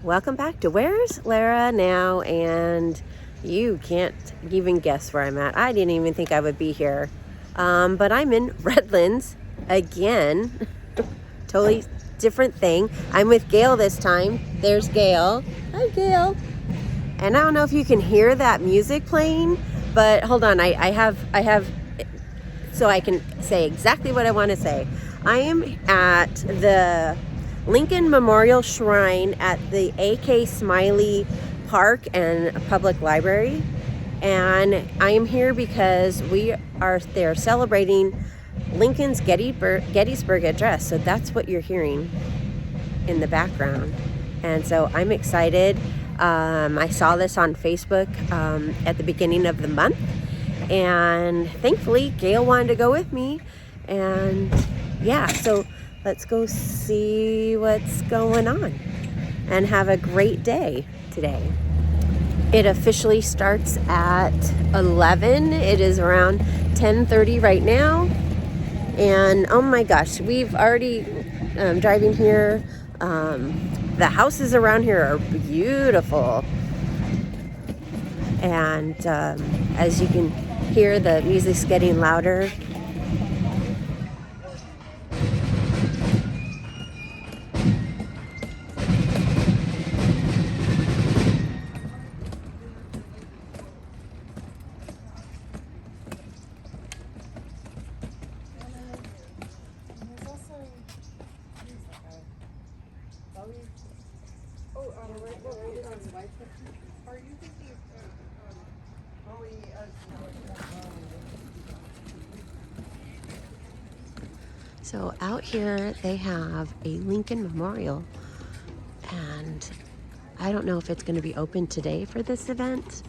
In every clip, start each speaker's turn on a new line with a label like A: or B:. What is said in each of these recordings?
A: Welcome back to Where's Lara Now? And you can't even guess where I'm at. I didn't even think I would be here. But I'm in Redlands again. Totally different thing. I'm with Gail this time. There's Gail. Hi, Gail. And I don't know if you can hear that music playing, but hold on. I have, so I can say exactly what I want to say. I am at the Lincoln Memorial Shrine at the A.K. Smiley Park and Public Library. And I am here because they're celebrating Lincoln's Gettysburg Address. So that's what you're hearing in the background. And so I'm excited. I saw this on Facebook at the beginning of the month. And thankfully, Gail wanted to go with me. And yeah, so let's go see what's going on and have a great day today. It officially starts at 11. It is around 10:30 right now. And oh my gosh, we've already driving here. The houses around here are beautiful. And as you can hear, the music's getting louder. So out here they have a Lincoln Memorial, and I don't know if it's going to be open today for this event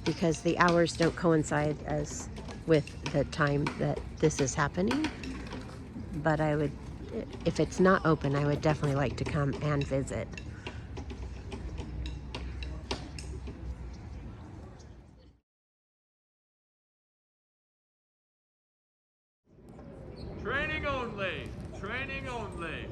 A: because the hours don't coincide as with the time that this is happening. But if it's not open, I would definitely like to come and visit.
B: Training only! Training only!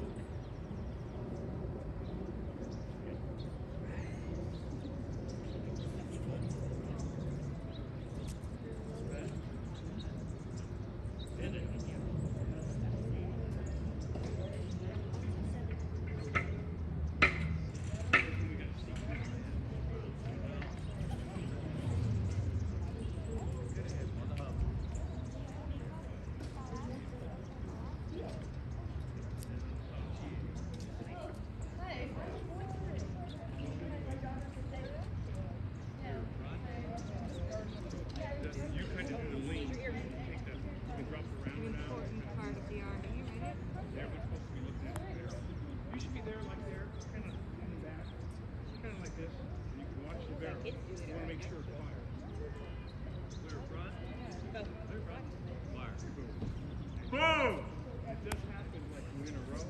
B: Boom! It just happened like we're in a row. The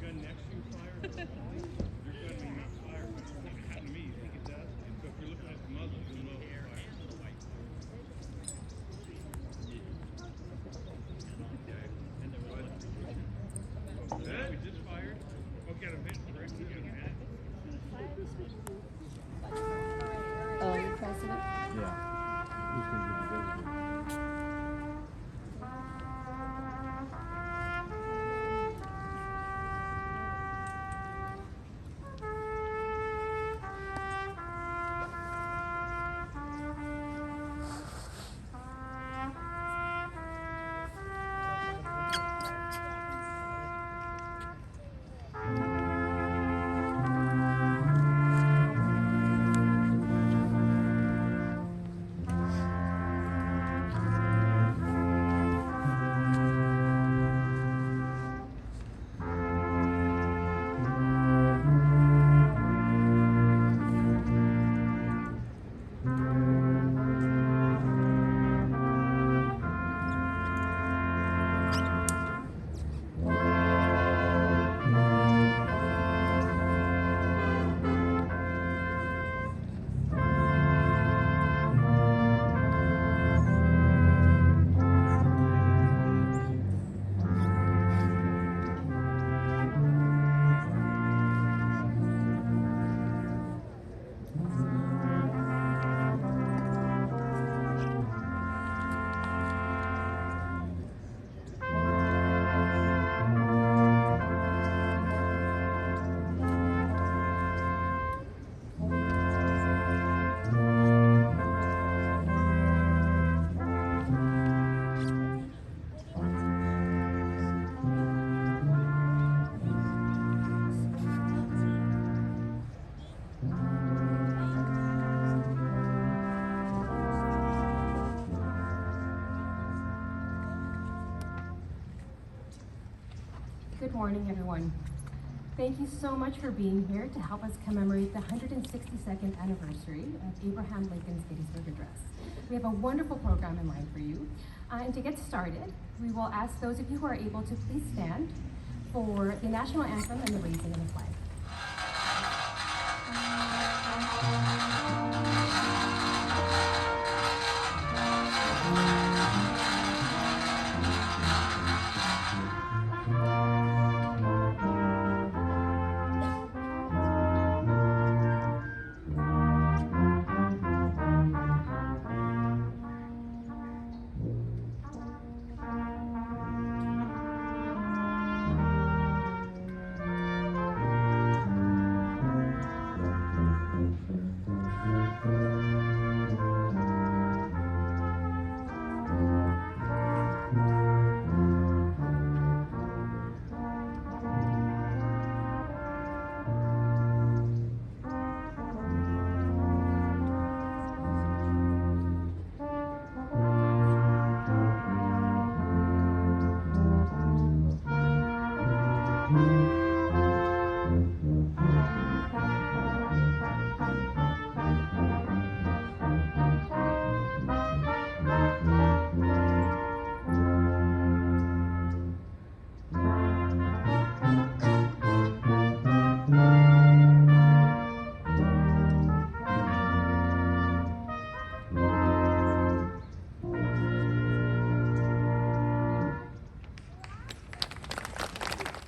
B: gun next to you fires. Your gun may not fire, but it happened to me. You think it does? So if you're looking at the muzzle, you'll know it fires. Good. We just fired. Okay, I'm hitting the brakes again, man.
A: Oh, you're pressing it?
C: Yeah. Who's going to give the building? Good morning, everyone. Thank you so much for being here to help us commemorate the 162nd anniversary of Abraham Lincoln's Gettysburg Address. We have a wonderful program in line for you. And to get started, we will ask those of you who are able to please stand for the national anthem and the raising of the flag.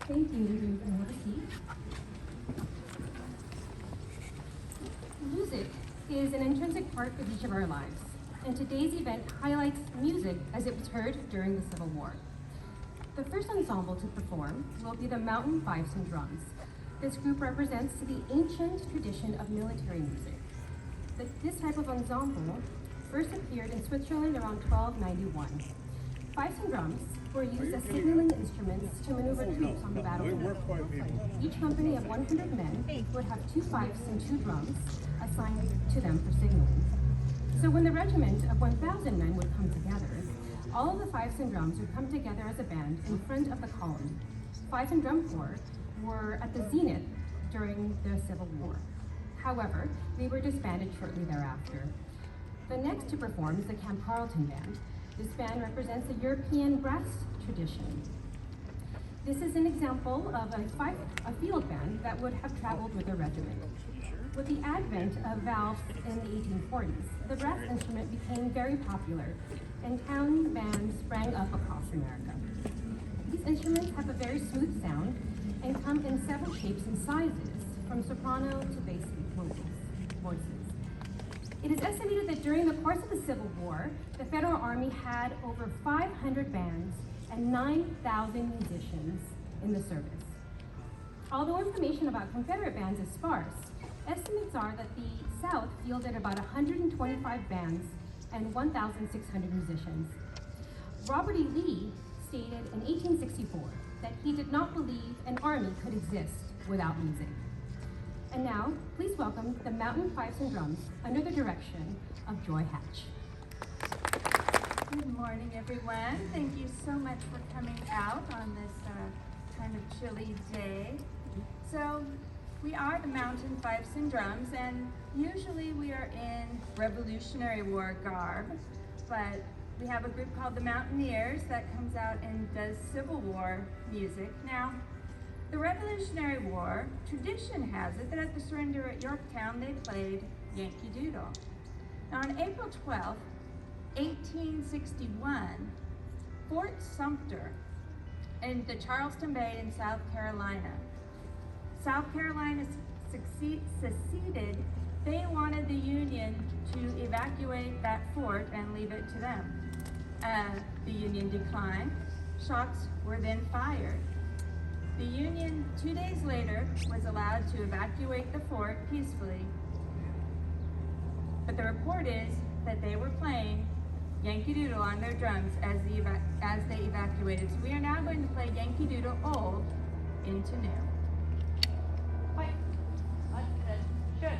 C: Thank you. You can have a seat. Music is an intrinsic part of each of our lives, and today's event highlights music as it was heard during the Civil War. The first ensemble to perform will be the Mountain Fifes and Drums. This group represents the ancient tradition of military music. This type of ensemble first appeared in Switzerland around 1291. Fifes and drums were used as signaling instruments to maneuver troops on the battlefield. Each company of 100 men would have 2 fifes and 2 drums assigned to them for signaling. So when the regiment of 1,000 men would come together, all of the fifes and drums would come together as a band in front of the column. Fife and Drum Corps were at the zenith during the Civil War. However, they were disbanded shortly thereafter. The next to perform is the Camp Carlton Band. This band represents the European brass tradition. This is an example of a field band that would have traveled with a regiment. With the advent of valves in the 1840s, the brass instrument became very popular, and town bands sprang up across America. These instruments have a very smooth sound and come in several shapes and sizes, from soprano to bass voices. It is estimated that during the course of the Civil War, the Federal Army had over 500 bands and 9,000 musicians in the service. Although information about Confederate bands is sparse, estimates are that the South fielded about 125 bands and 1,600 musicians. Robert E. Lee stated in 1864 that he did not believe an army could exist without music. And now, please welcome the Mountain Fifes and Drums under the direction of Joy Hatch.
D: Good morning, everyone. Thank you so much for coming out on this kind of chilly day. So, we are the Mountain Fifes and Drums, and usually we are in Revolutionary War garb, but we have a group called the Mountaineers that comes out and does Civil War music. Now, the Revolutionary War, tradition has it that at the surrender at Yorktown, they played Yankee Doodle. Now, on April 12th, 1861, Fort Sumter in the Charleston Bay in South Carolina seceded. They wanted the Union to evacuate that fort and leave it to them. The Union declined. Shots were then fired. The Union, 2 days later, was allowed to evacuate the fort peacefully. But the report is that they were playing Yankee Doodle on their drums as they evacuated. So we are now going to play Yankee Doodle Old into New. Bye. Good.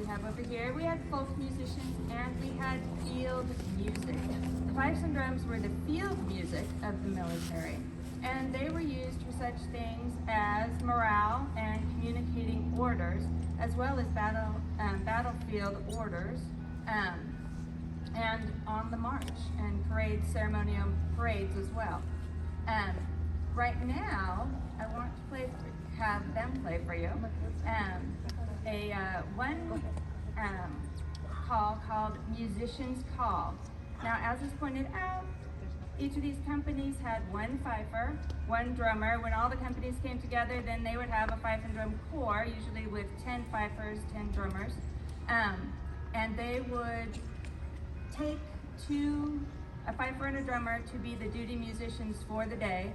D: have over here. We had folk musicians and we had field music. The fifes and drums were the field music of the military, and they were used for such things as morale and communicating orders, as well as battlefield orders, and on the march and ceremonial parades as well. Right now, I want to have them play for you one call called Musician's Call. Now, as is pointed out, each of these companies had one fifer, one drummer. When all the companies came together, then they would have a fife and drum corps, usually with 10 fifers, 10 drummers, and they would take a fifer and a drummer to be the duty musicians for the day,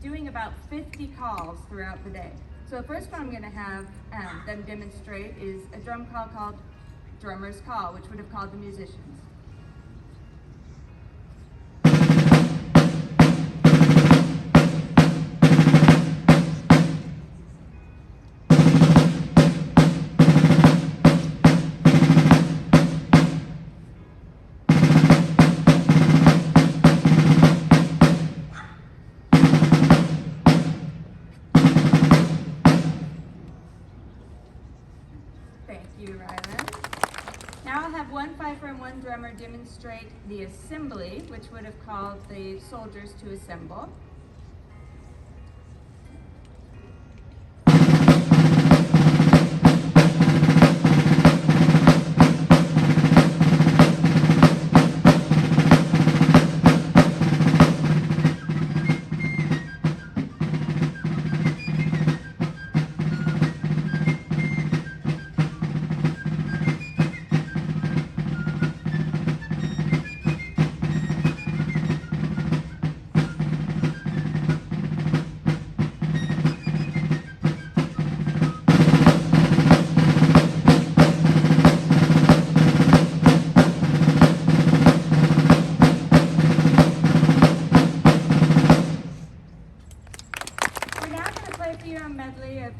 D: doing about 50 calls throughout the day. So the first one I'm going to have them demonstrate is a drum call called Drummer's Call, which would have called the musicians. Thank you, Ryland. Now I'll have one fifer and one drummer demonstrate the assembly, which would have called the soldiers to assemble.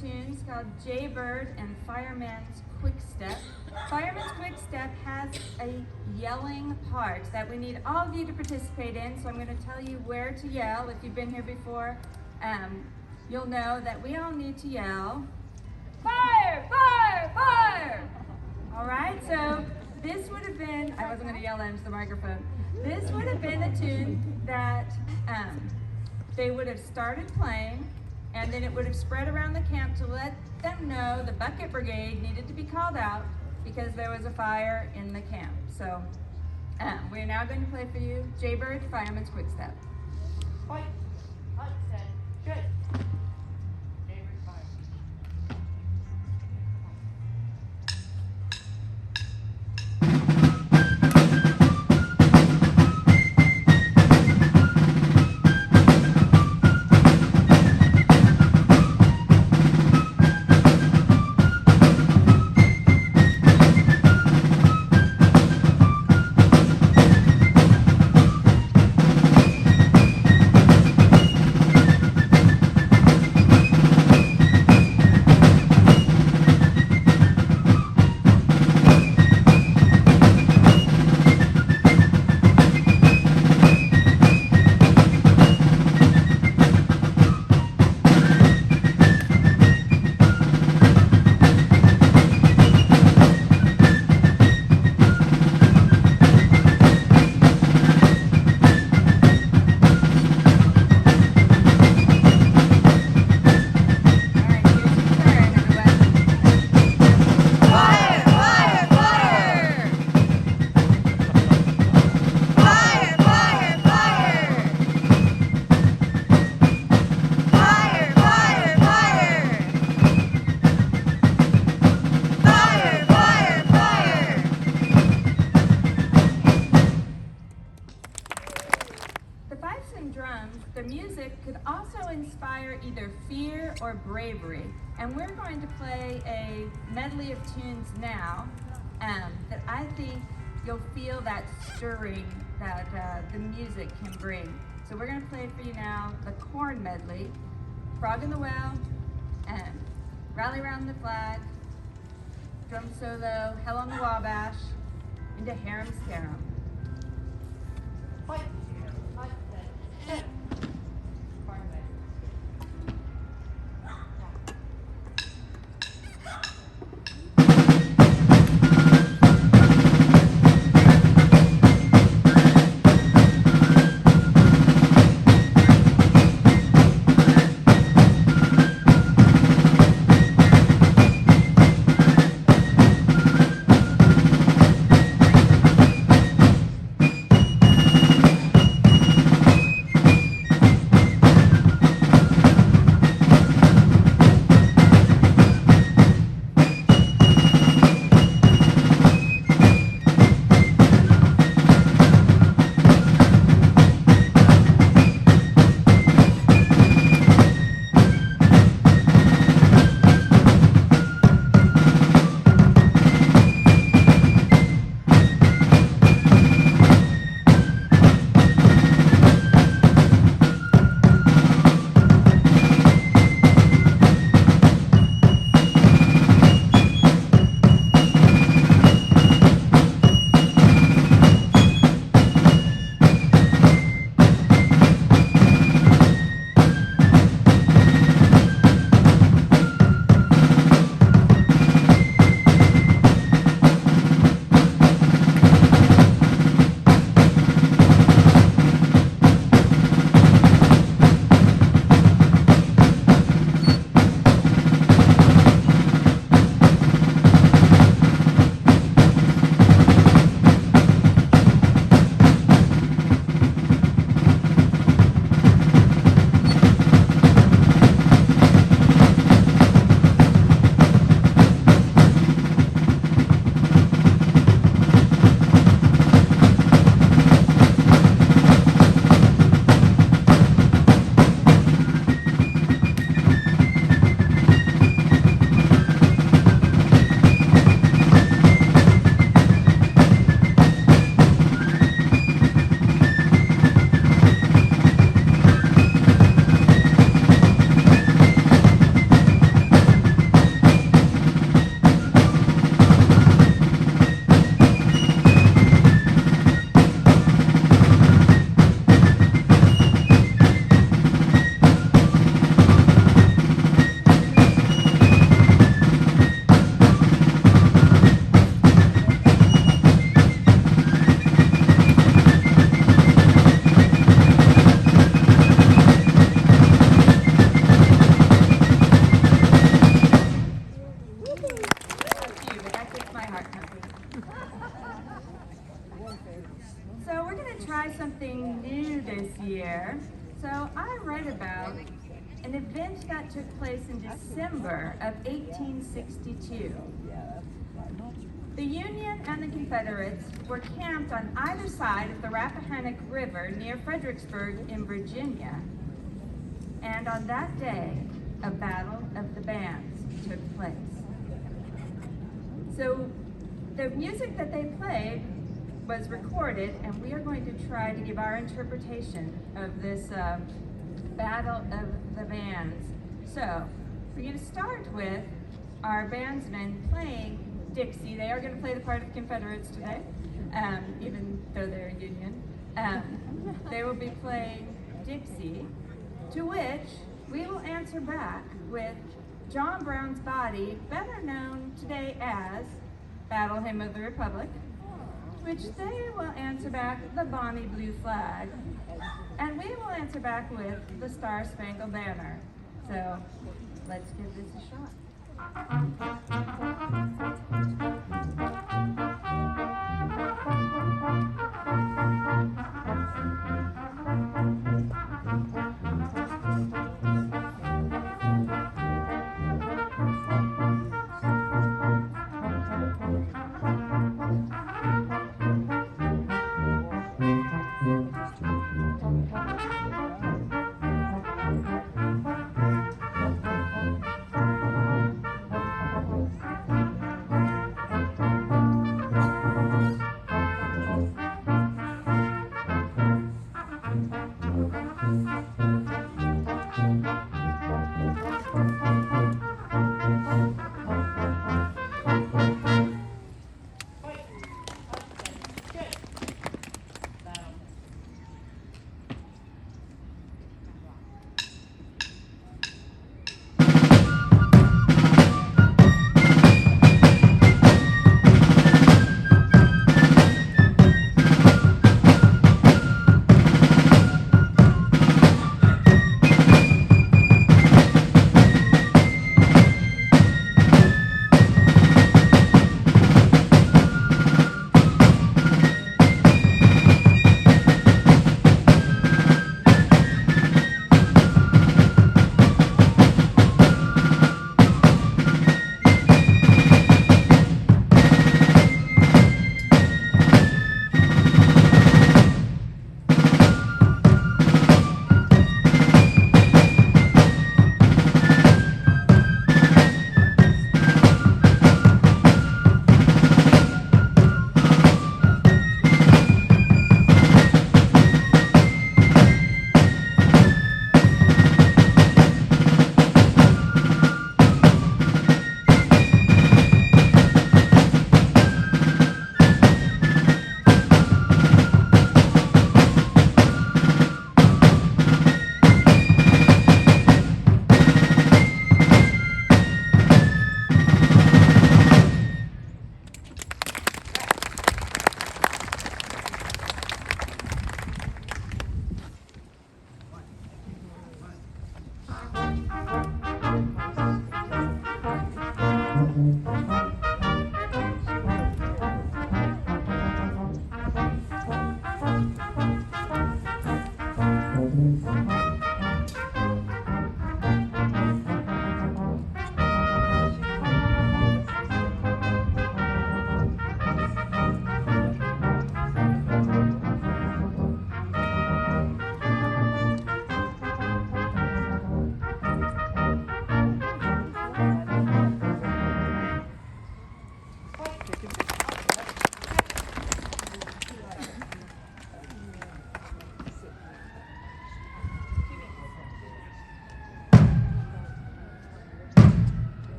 D: Tunes called Jaybird and Fireman's Quick Step. Fireman's Quick Step has a yelling part that we need all of you to participate in, so I'm going to tell you where to yell. If you've been here before, you'll know that we all need to yell, fire, fire, fire! All right, so this would have been, I wasn't going to yell into the microphone, this would have been a tune that they would have started playing, and then it would have spread around the camp to let them know the bucket brigade needed to be called out because there was a fire in the camp. So we're now going to play for you Jaybird, Fireman's Quick Step.
E: Fight! Hut set. Good. Jaybird, fire.
D: The music could also inspire either fear or bravery, and we're going to play a medley of tunes now that I think you'll feel that stirring that the music can bring. So we're going to play for you now the Corn Medley, Frog in the Well, Rally Round the Flag, drum solo, Hell on the Wabash, into Harum Scarum.
E: Fight. Fight set. Set. Parkway.
D: something new this year. So I read about an event that took place in December of 1862. The Union and the Confederates were camped on either side of the Rappahannock River near Fredericksburg in Virginia. And on that day, a battle of the bands took place. So the music that they played was recorded, and we are going to try to give our interpretation of this battle of the bands. So we're going to start with our bandsmen playing Dixie. They are going to play the part of Confederates today, even though they're Union. They will be playing Dixie, to which we will answer back with John Brown's Body, better known today as Battle Hymn of the Republic, which they will answer back the Bonnie Blue Flag, and we will answer back with the Star Spangled Banner. So let's give this a shot.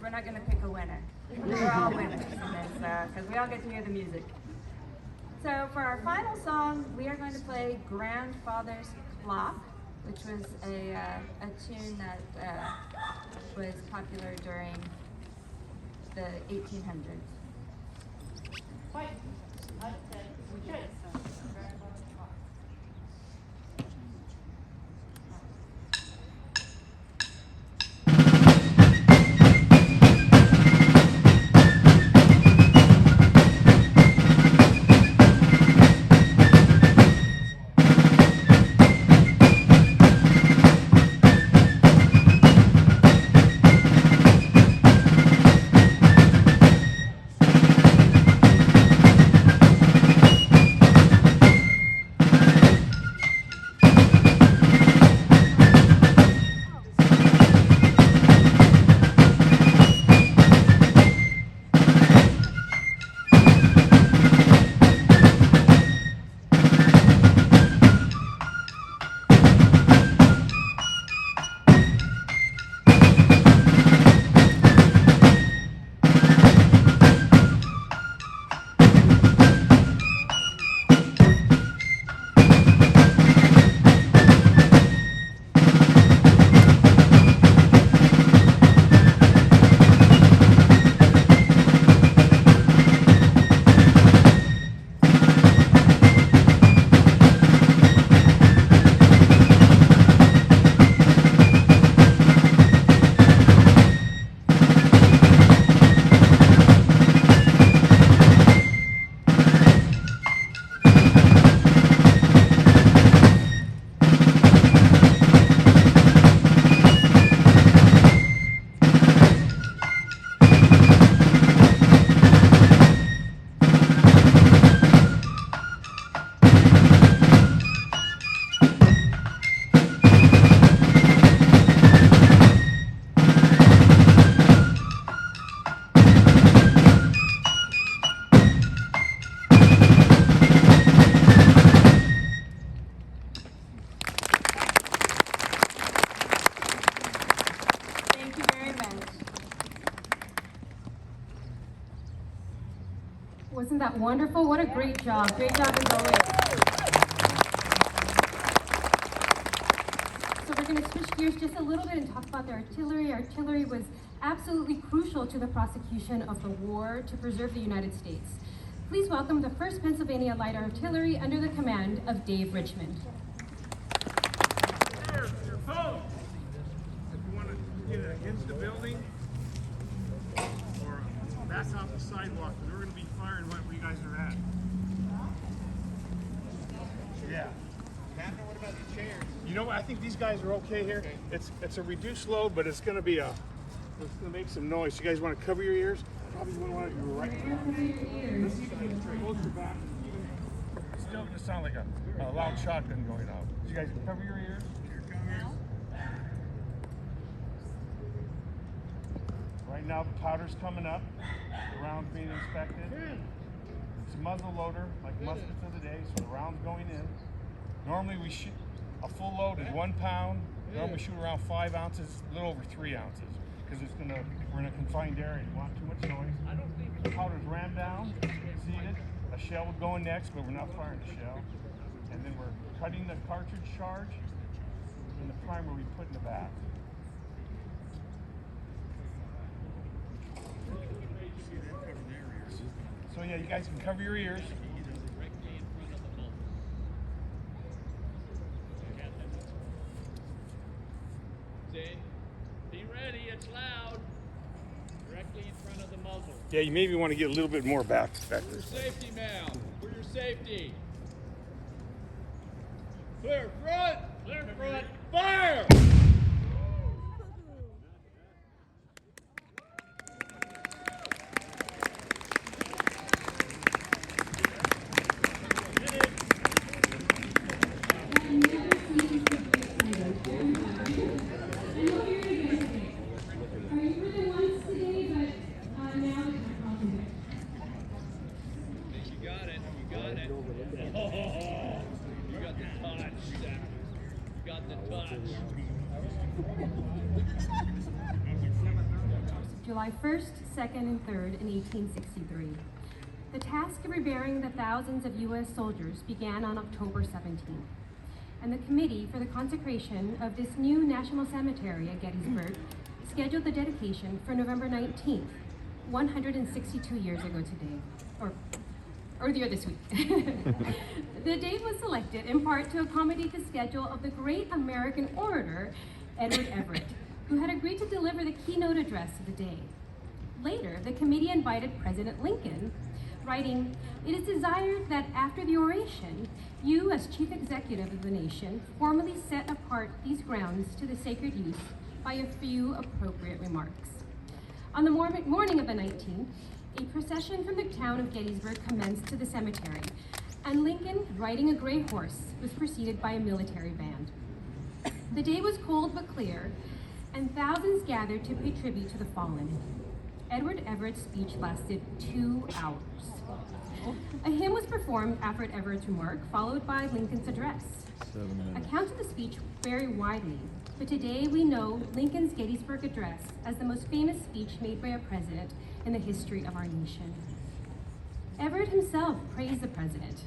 D: We're not going to pick a winner. We're all winners in this because we all get to hear the music. So for our final song, we are going to play Grandfather's Clock, which was a tune that was popular during the 1800s.
E: Fight. Okay.
C: Wasn't that wonderful? What a great job. Great job as always. So we're going to switch gears just a little bit and talk about the artillery. Artillery was absolutely crucial to the prosecution of the war to preserve the United States. Please welcome the 1st Pennsylvania Light Artillery under the command of Dave Richmond.
B: Your post! If you want to get it against the building or That's off the sidewalk, and we're going to be firing right where you guys are at. Yeah.
F: Captain, what about the chairs?
B: You know what? I think these guys are okay here. It's a reduced load, but it's going to be it's going to make some noise. You guys want to cover your ears? Probably want to right. Let's see if you can hold your back. It's still going to sound like a loud shotgun going off. You guys can cover your ears. Right now, the powder's coming up. The round's being inspected. It's a muzzle loader, like muskets of the day, so the round's going in. Normally, we shoot a full load is 1 pound. Normally, we shoot around 5 ounces, a little over 3 ounces, because we're in a confined area. You want too much noise. The powder's rammed down, seated. A shell would go in next, but we're not firing the shell. And then we're cutting the cartridge charge, and the primer we put in the back. So yeah, you guys can cover your ears.
G: Be ready, it's loud. Directly in front of the muzzle.
B: Yeah, you maybe want to get a little bit more back
G: For your safety, ma'am. For your safety. Clear front! Clear front! Fire!
C: July 1st, 2nd, and 3rd in 1863. The task of reburying the thousands of U.S. soldiers began on October 17th, and the committee for the consecration of this new national cemetery at Gettysburg scheduled the dedication for November 19th, 162 years ago today, or earlier this week. The date was selected in part to accommodate the schedule of the great American orator, Edward Everett, who had agreed to deliver the keynote address of the day. Later, the committee invited President Lincoln, writing, "It is desired that after the oration, you as chief executive of the nation formally set apart these grounds to the sacred use by a few appropriate remarks." On the morning of the 19th, a procession from the town of Gettysburg commenced to the cemetery, and Lincoln, riding a gray horse, was preceded by a military band. The day was cold but clear, and thousands gathered to pay tribute to the fallen. Edward Everett's speech lasted 2 hours. A hymn was performed after Everett's remark, followed by Lincoln's address. Accounts of the speech vary widely, but today we know Lincoln's Gettysburg Address as the most famous speech made by a president in the history of our nation. Everett himself praised the president,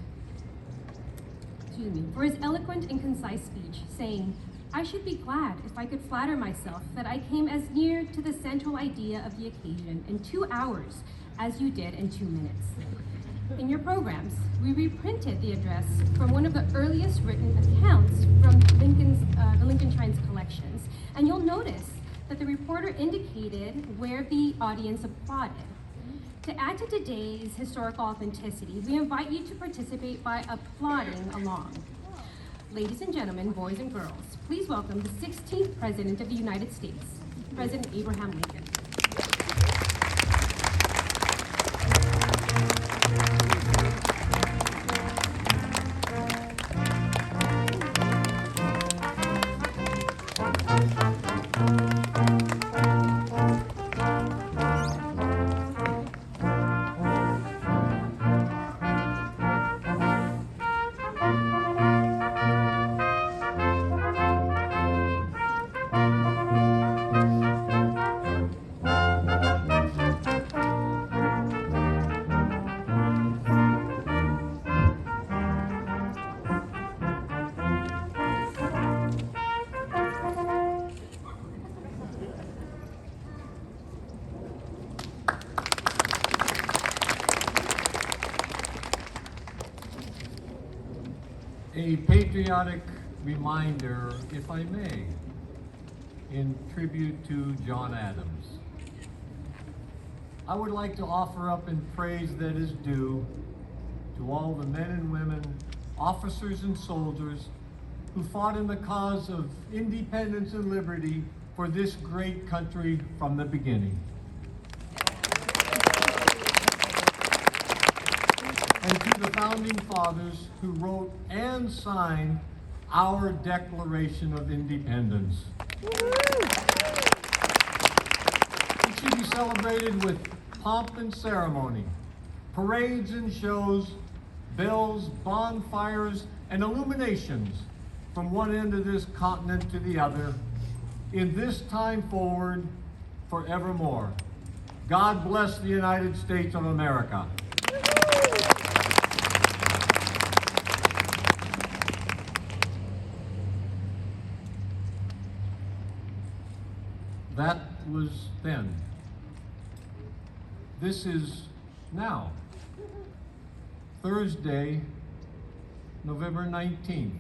C: for his eloquent and concise speech, saying, "I should be glad if I could flatter myself that I came as near to the central idea of the occasion in 2 hours as you did in 2 minutes." In your programs, we reprinted the address from one of the earliest written accounts from the Lincoln Shrines collections, and you'll notice that the reporter indicated where the audience applauded. To add to today's historical authenticity, we invite you to participate by applauding along. Ladies and gentlemen, boys and girls, please welcome the 16th President of the United States, President Abraham Lincoln.
H: A patriotic reminder, if I may, in tribute to John Adams. I would like to offer up in praise that is due to all the men and women, officers and soldiers who fought in the cause of independence and liberty for this great country from the beginning. And to the founding fathers who wrote and signed our Declaration of Independence. It should be celebrated with pomp and ceremony, parades and shows, bells, bonfires, and illuminations from one end of this continent to the other, in this time forward, forevermore. God bless the United States of America. That was then. This is now. Thursday, November 19th.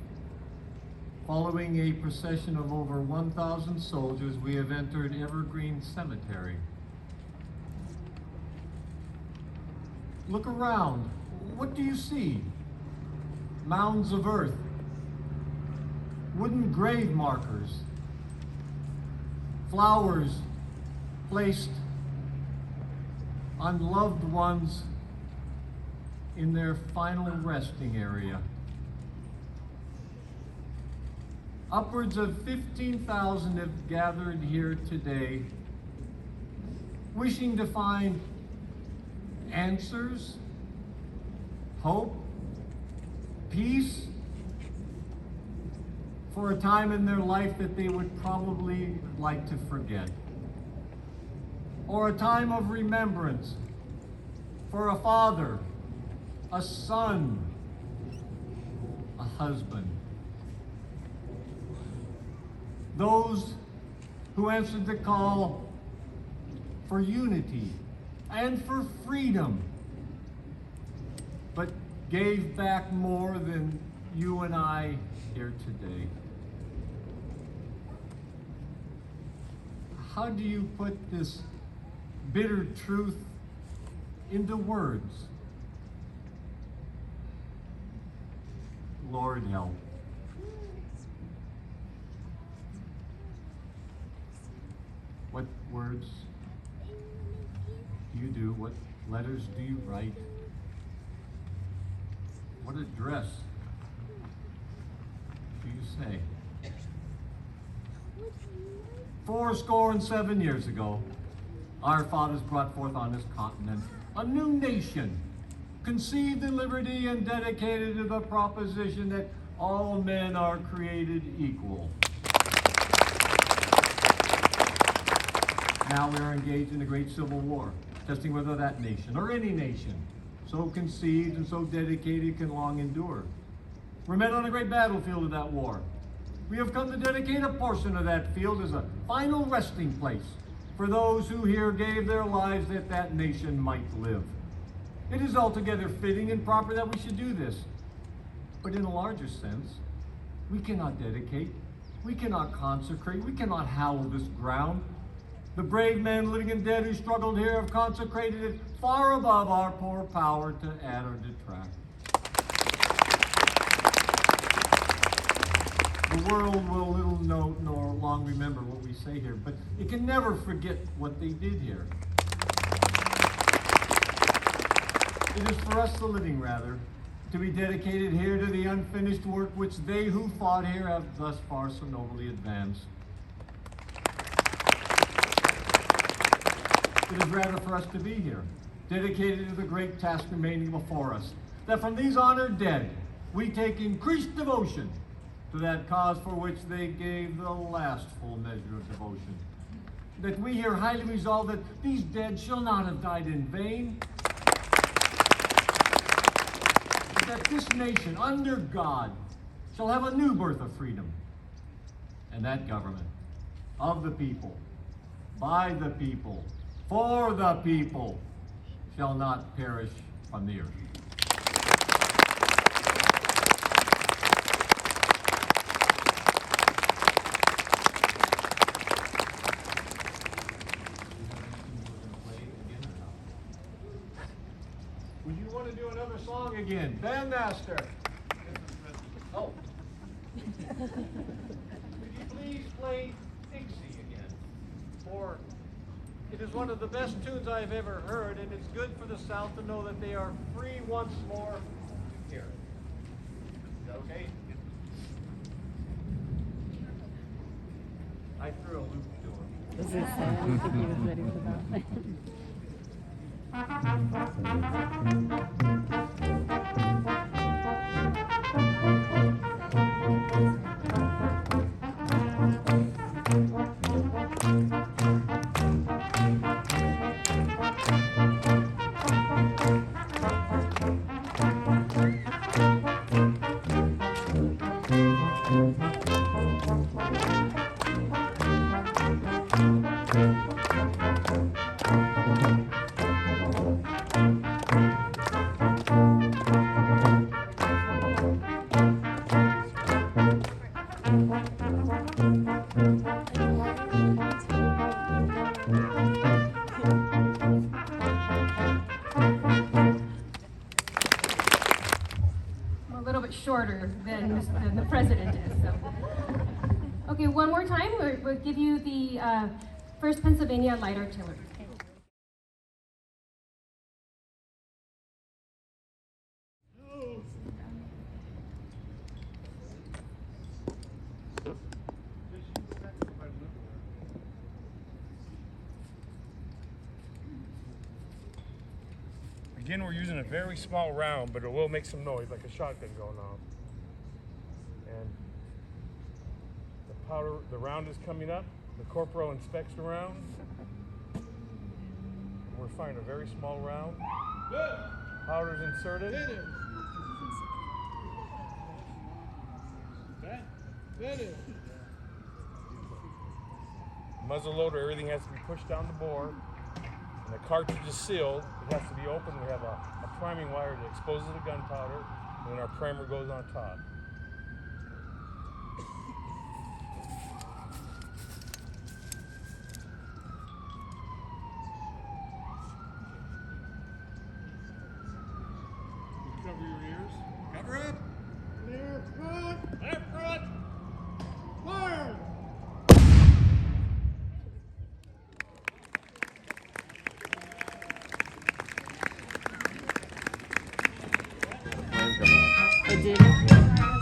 H: Following a procession of over 1,000 soldiers, we have entered Evergreen Cemetery. Look around. What do you see? Mounds of earth, wooden grave markers, flowers placed on loved ones in their final resting area. Upwards of 15,000 have gathered here today, wishing to find answers, hope, peace, for a time in their life that they would probably like to forget. Or a time of remembrance for a father, a son, a husband. Those who answered the call for unity and for freedom, but gave back more than you and I here today. How do you put this bitter truth into words? Lord, help. What words do you do? What letters do you write? What address do you say? 77 years ago, our fathers brought forth on this continent a new nation, conceived in liberty and dedicated to the proposition that all men are created equal. Now we are engaged in a great civil war, testing whether that nation, or any nation, so conceived and so dedicated can long endure. We're met on a great battlefield of that war. We have come to dedicate a portion of that field as a final resting place for those who here gave their lives that that nation might live. It is altogether fitting and proper that we should do this. But in a larger sense, we cannot dedicate, we cannot consecrate, we cannot hallow this ground. The brave men, living and dead, who struggled here have consecrated it far above our poor power to add or detract. The world will little note nor long remember what we say here, but it can never forget what they did here. It is for us, the living, rather, to be dedicated here to the unfinished work which they who fought here have thus far so nobly advanced. It is rather for us to be here, dedicated to the great task remaining before us, that from these honored dead we take increased devotion to that cause for which they gave the last full measure of devotion. That we here highly resolve that these dead shall not have died in vain, but that this nation, under God, shall have a new birth of freedom, and that government of the people, by the people, for the people, shall not perish from the earth. another song again. Bandmaster. Oh. Could you please play Dixie again? For it is one of the best tunes I have ever heard, and it's good for the South to know that they are free once more to hear it. Is that okay? I threw a loop to him.
I: Was it sad? I didn't think he was ready for that.
C: A little bit shorter than the president is. So. Okay, one more time. We'll give you the 1st Pennsylvania Light Artillery.
B: Again, we're using a very small round, but it will make some noise, like a shotgun going off. And the round is coming up. The corporal inspects the round. We're firing a very small round. Powder's inserted. Muzzle loader, everything has to be pushed down the bore. And the cartridge is sealed. It has to be open. We have a priming wire that exposes the gunpowder, and then our primer goes on top. You cover your ears.
F: Cover up.
B: Clear front. Left front. Fire.
I: It did it?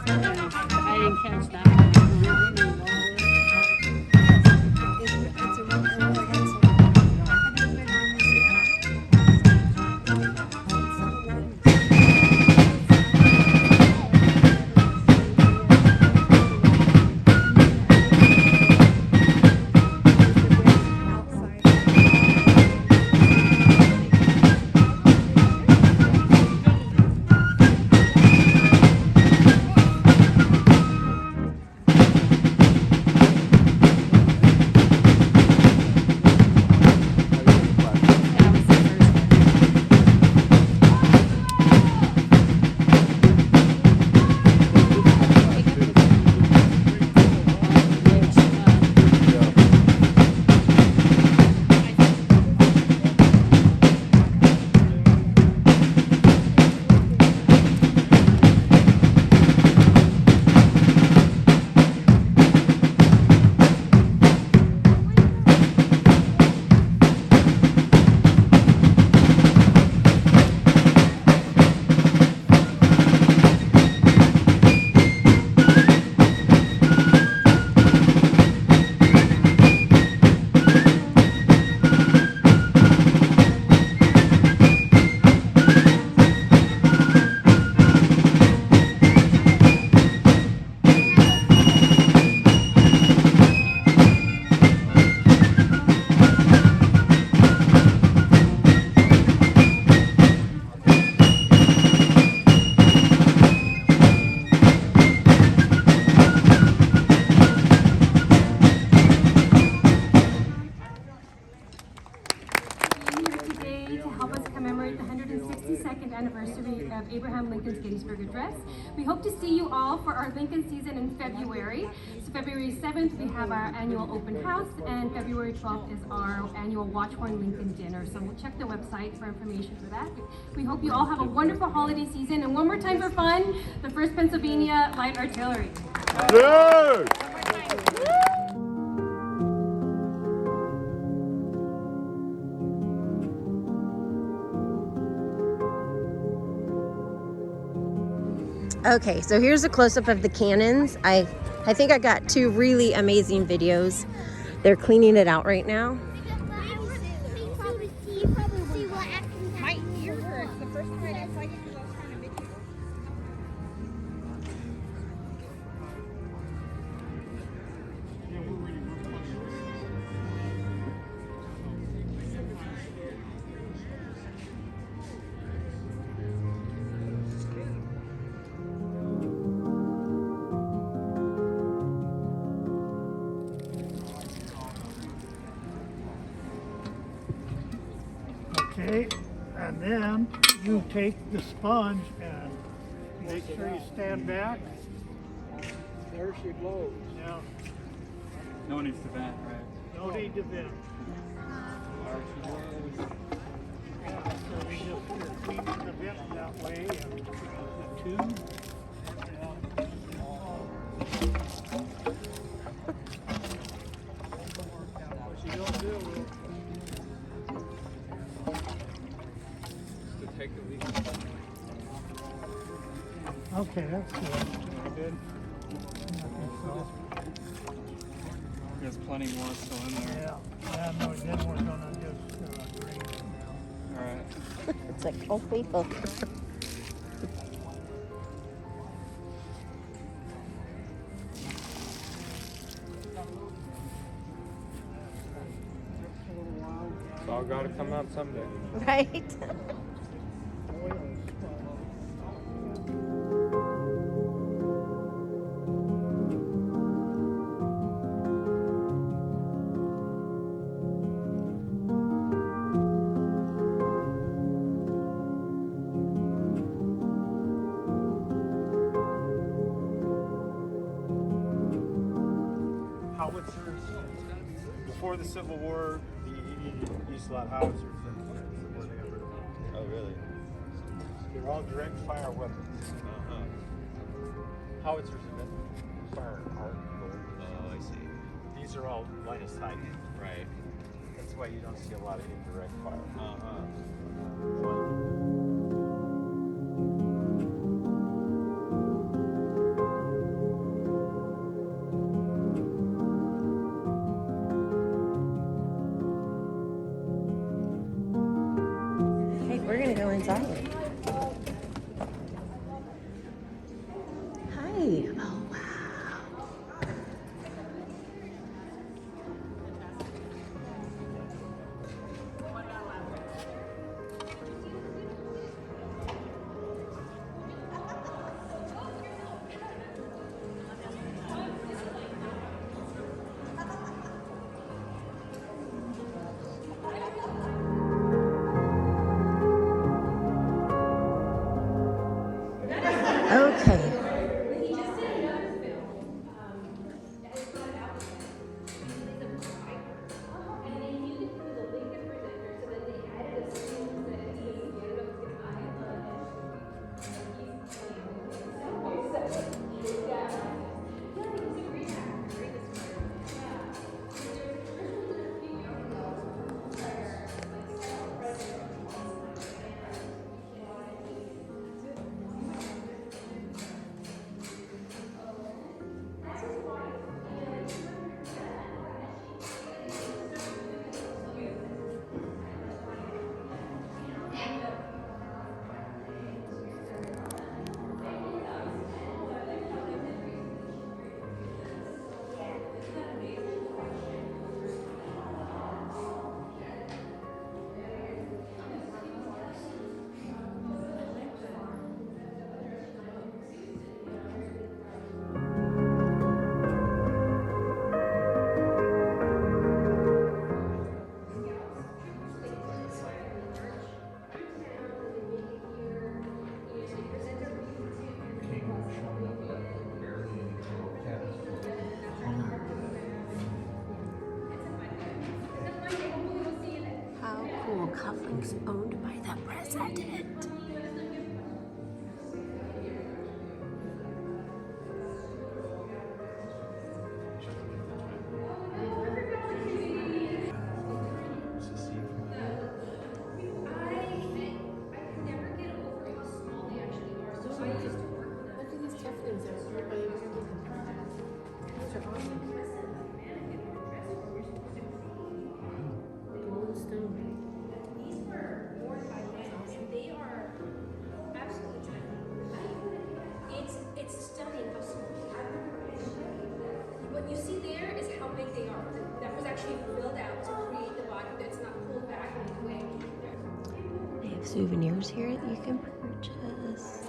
C: anniversary of Abraham Lincoln's Gettysburg Address. We hope to see you all for our Lincoln season in February. So February 7th, we have our annual open house, and February 12th is our annual Watchhorn Lincoln dinner. So we'll check the website for information for that. We hope you all have a wonderful holiday season. And one more time for fun, the 1st Pennsylvania Light Artillery.
B: Dude!
A: Okay, so here's a close-up of the cannons. I think I got 2 really amazing videos. They're cleaning it out right now.
E: My ear hurts the first time I didn't like it because I was trying to make it.
J: Okay, and then you take the sponge and make sure you stand back. There she blows. Yeah.
B: No one needs to vent, right?
J: No need to vent. Yeah, so we just clean the vent that way and the tube. What you don't do, okay, that's good. I think so.
B: There's plenty more still in there.
J: Yeah, no, then we're gonna just drain it now.
B: Alright.
A: It's like, oh, people.
F: It's all gotta come out someday.
A: Right?
F: Howitzers. Before the Civil War, you used a lot of howitzers. Oh, really? They're all direct fire weapons. Uh-huh. Howitzers have been fire hard gold. Oh, I see. These are all line of sight. Right. That's why you don't see a lot of indirect fire. Uh-huh.
A: We're gonna go inside. Hi. Oh, wow. cufflinks owned by the president.
C: It's stunning how small. What you see there is how big they are. That was actually filled out to create the body that's not pulled back in any way.
A: They have souvenirs here that you can purchase.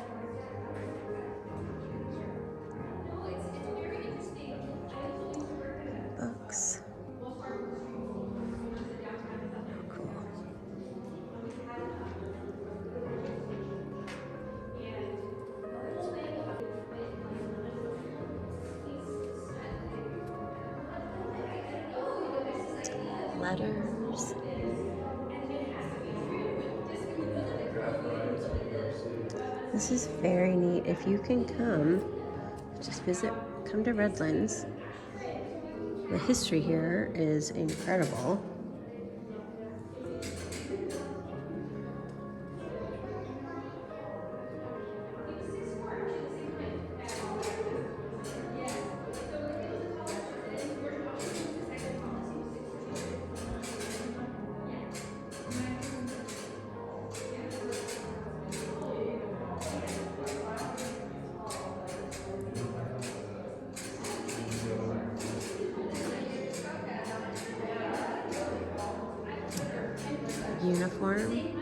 A: Books. Cool. Letters. This is very neat. If you can come, just come to Redlands. The history here is incredible. Uniform.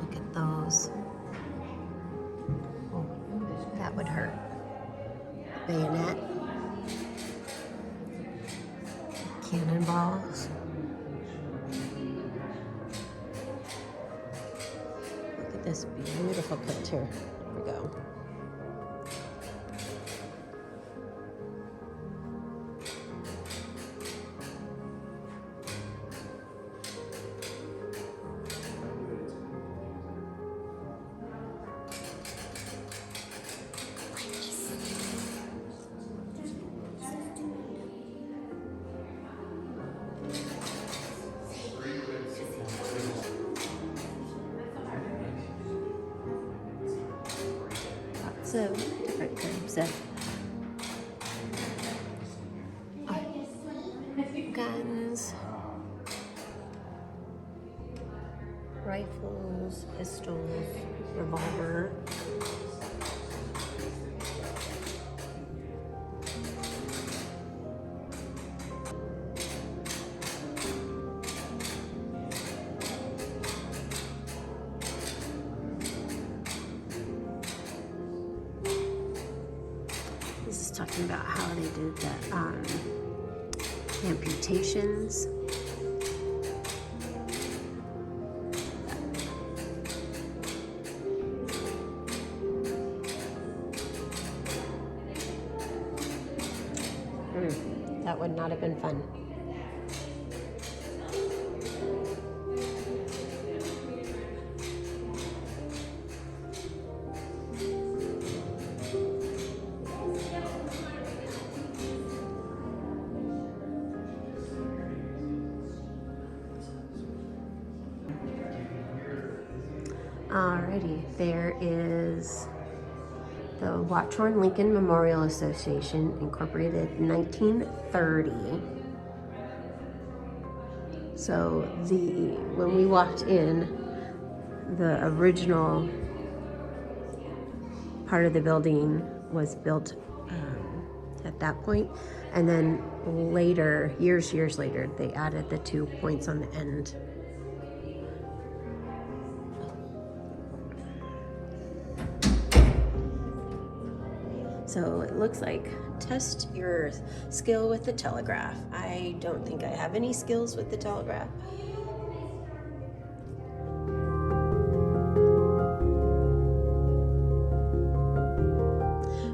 A: Look at those. Oh, that would hurt. Bayonet. Cannonballs. Look at this beautiful coat here. There we go. So different kinds of guns, rifles, pistols, revolver. This is talking about how they did the amputations. That would not have been fun. Alrighty, there is the Watchorn Lincoln Memorial Association, incorporated in 1930. So when we walked in, the original part of the building was built at that point, and then later, years later, they added the 2 points on the end. So it looks like test your skill with the telegraph. I don't think I have any skills with the telegraph.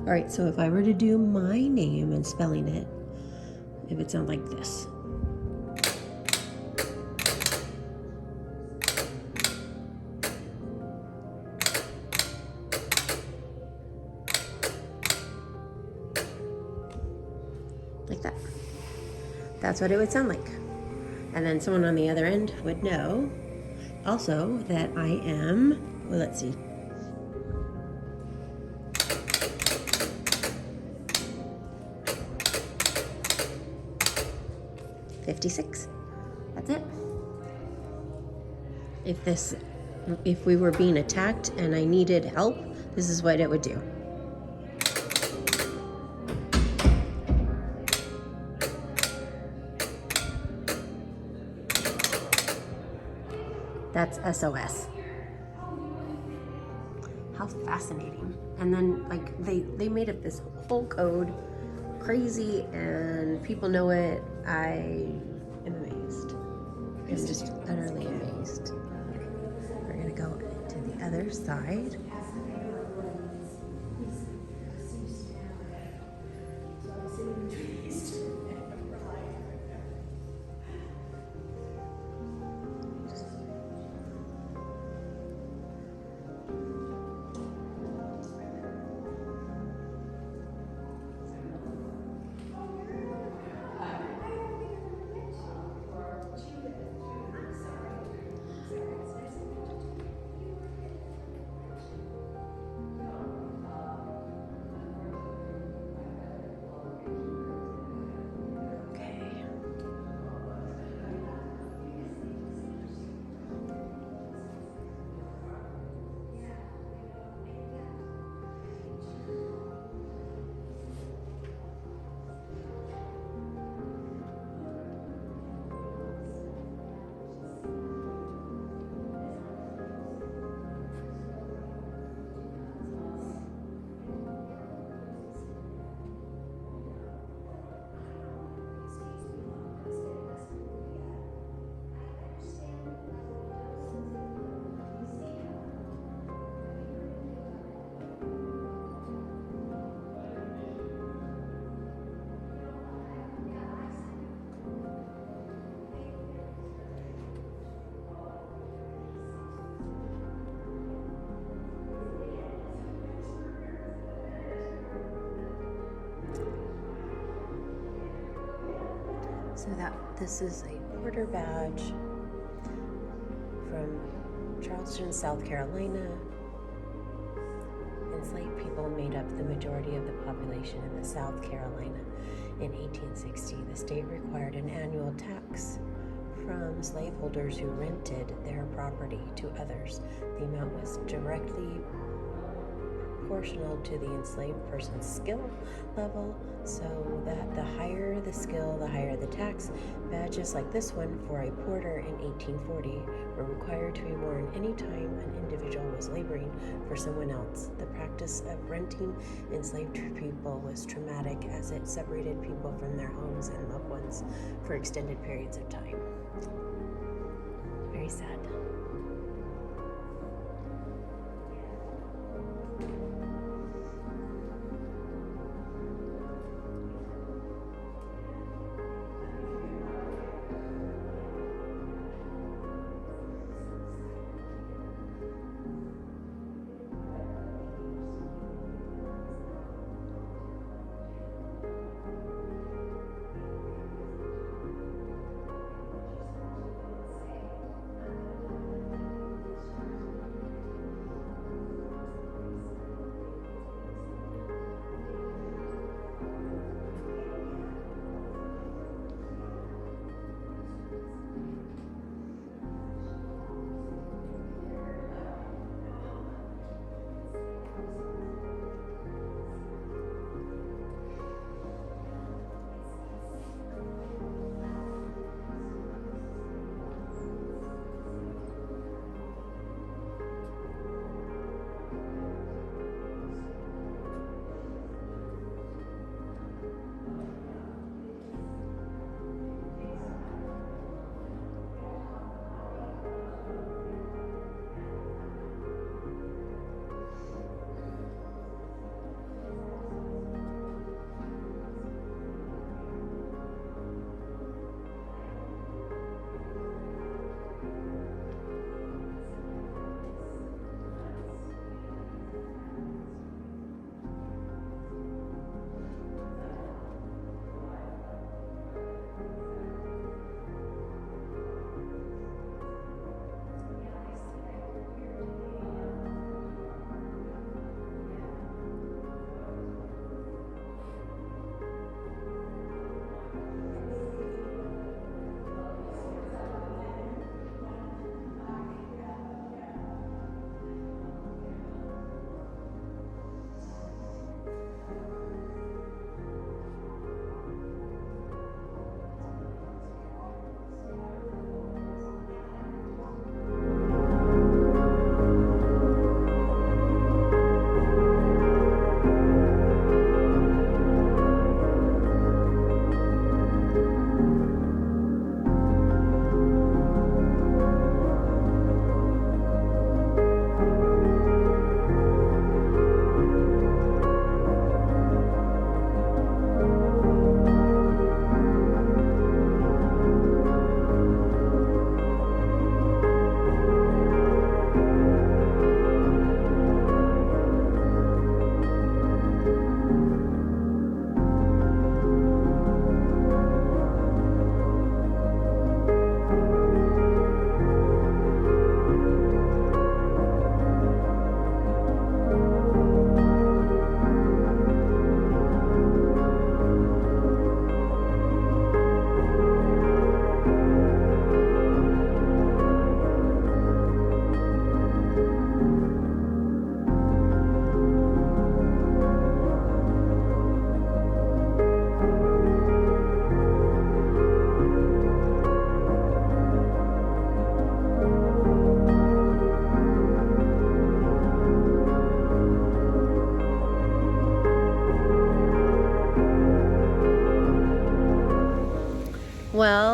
A: All right, so if I were to do my name and spelling it, it would sound like this. Like that. That's what it would sound like. And then someone on the other end would know also that I am, well, let's see. $56. That's it. If we were being attacked and I needed help, this is what it would do. That's SOS. How fascinating. And then like they made up this whole code, crazy, and people know it. I am amazed. I'm just utterly amazed. We're gonna go to the other side. So this is a border badge from Charleston, South Carolina. Enslaved people made up the majority of the population in the South Carolina. In 1860, the state required an annual tax from slaveholders who rented their property to others. The amount was directly proportional to the enslaved person's skill level, so that the higher the skill, the higher the tax. Badges like this one for a porter in 1840 were required to be worn anytime an individual was laboring for someone else. The practice of renting enslaved people was traumatic, as it separated people from their homes and loved ones for extended periods of time. Very sad.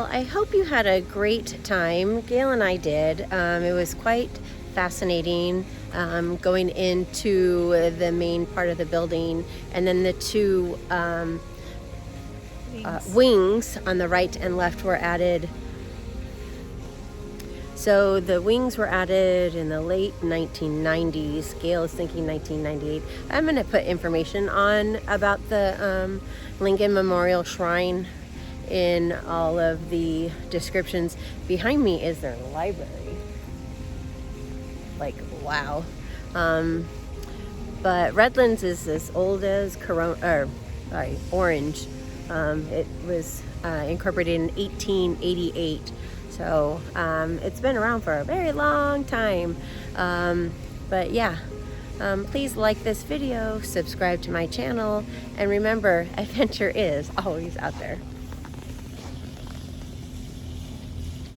A: Well, I hope you had a great time. Gail and I did. It was quite fascinating going into the main part of the building, and then the two wings on the right and left were added. So the wings were added in the late 1990s. Gail is thinking 1998. I'm going to put information on about the Lincoln Memorial Shrine in all of the descriptions. Behind me is their library. Like, wow. But Redlands is as old as Orange. It was incorporated in 1888. So it's been around for a very long time. But yeah, please like this video, subscribe to my channel, and remember, adventure is always out there.